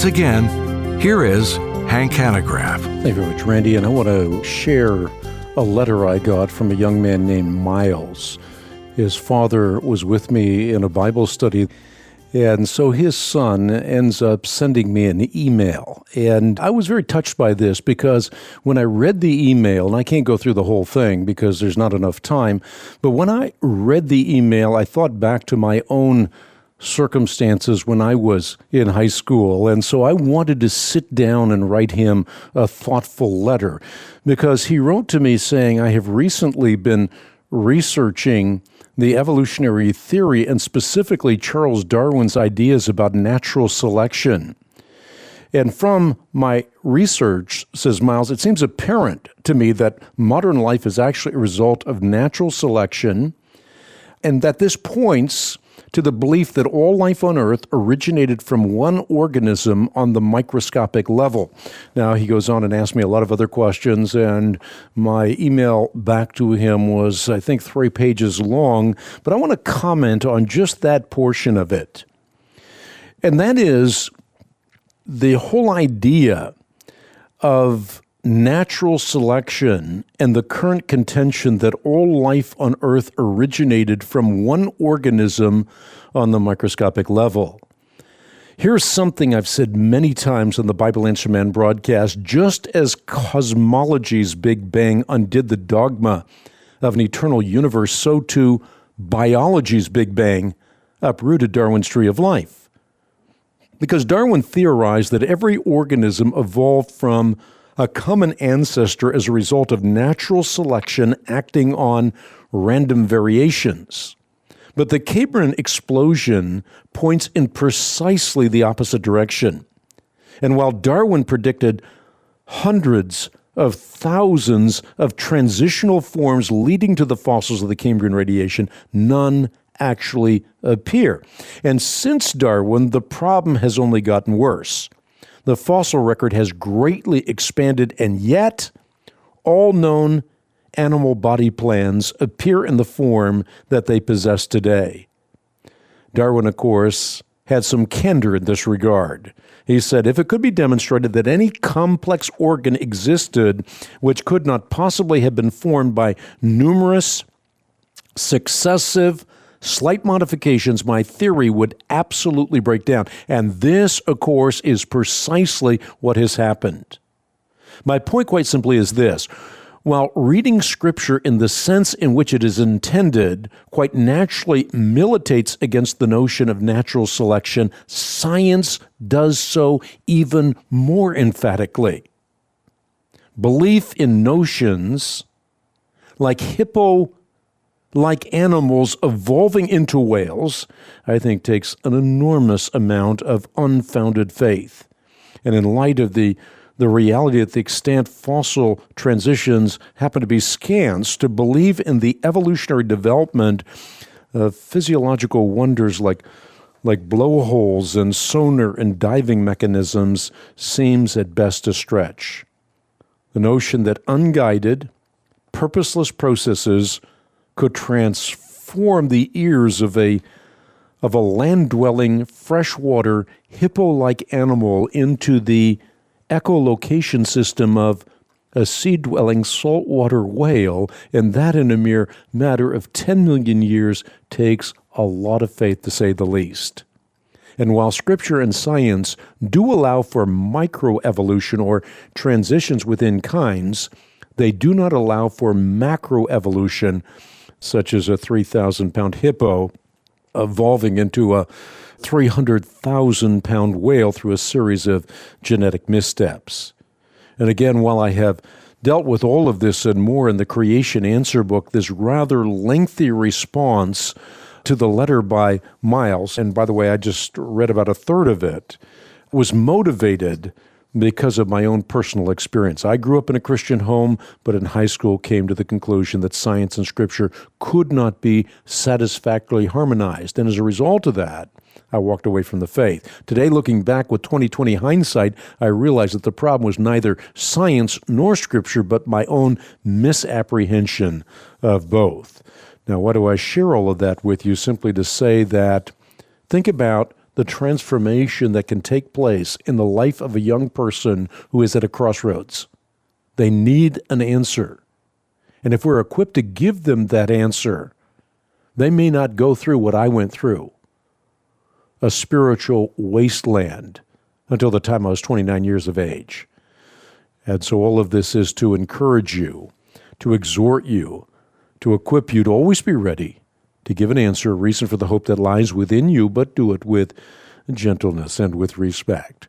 Once again, here is Hank Hanegraaff. Thank you very much, Randy. And I want to share a letter I got from a young man named Miles. His father was with me in a Bible study, and so his son ends up sending me an email. And I was very touched by this because when I read the email, and I can't go through the whole thing because there's not enough time, but when I read the email, I thought back to my own circumstances when I was in high school. And so I wanted to sit down and write him a thoughtful letter because he wrote to me saying, I have recently been researching the evolutionary theory and specifically Charles Darwin's ideas about natural selection. And from my research, says Miles, it seems apparent to me that modern life is actually a result of natural selection, and that this points to the belief that all life on Earth originated from one organism on the microscopic level. Now, he goes on and asks me a lot of other questions, and my email back to him was, I think, 3 pages long, but I want to comment on just that portion of it. And that is the whole idea of natural selection and the current contention that all life on Earth originated from one organism on the microscopic level. Here's something I've said many times on the Bible Answer Man broadcast. Just as cosmology's Big Bang undid the dogma of an eternal universe, so too biology's Big Bang uprooted Darwin's tree of life. Because Darwin theorized that every organism evolved from a common ancestor as a result of natural selection acting on random variations. But the Cambrian explosion points in precisely the opposite direction. And while Darwin predicted hundreds of thousands of transitional forms leading to the fossils of the Cambrian radiation, none actually appear. And since Darwin, the problem has only gotten worse. The fossil record has greatly expanded, and yet all known animal body plans appear in the form that they possess today. Darwin, of course, had some candor in this regard. He said, if it could be demonstrated that any complex organ existed which could not possibly have been formed by numerous successive slight modifications, my theory would absolutely break down. And this, of course, is precisely what has happened. My point quite simply is this. While reading Scripture in the sense in which it is intended quite naturally militates against the notion of natural selection, science does so even more emphatically. Belief in notions like animals evolving into whales, I think takes an enormous amount of unfounded faith. And in light of the reality that the extant fossil transitions happen to be scans, to believe in the evolutionary development of physiological wonders like blowholes and sonar and diving mechanisms seems at best a stretch. The notion that unguided, purposeless processes could transform the ears of a land-dwelling, freshwater, hippo-like animal into the echolocation system of a sea-dwelling saltwater whale, and that in a mere matter of 10 million years takes a lot of faith, to say the least. And while Scripture and science do allow for microevolution or transitions within kinds, they do not allow for macroevolution, such as a 3,000-pound hippo evolving into a 300,000-pound whale through a series of genetic missteps. And again, while I have dealt with all of this and more in the Creation Answer book, this rather lengthy response to the letter by Miles, and by the way, I just read about a third of it, was motivated because of my own personal experience. I grew up in a Christian home, but in high school came to the conclusion that science and Scripture could not be satisfactorily harmonized. And as a result of that, I walked away from the faith. Today, looking back with 20/20 hindsight, I realized that the problem was neither science nor Scripture, but my own misapprehension of both. Now, why do I share all of that with you? Simply to say that think about the transformation that can take place in the life of a young person who is at a crossroads. They need an answer. And if we're equipped to give them that answer, they may not go through what I went through, a spiritual wasteland, until the time I was 29 years of age. And so all of this is to encourage you, to exhort you, to equip you to always be ready to give an answer, a reason for the hope that lies within you, but do it with gentleness and with respect.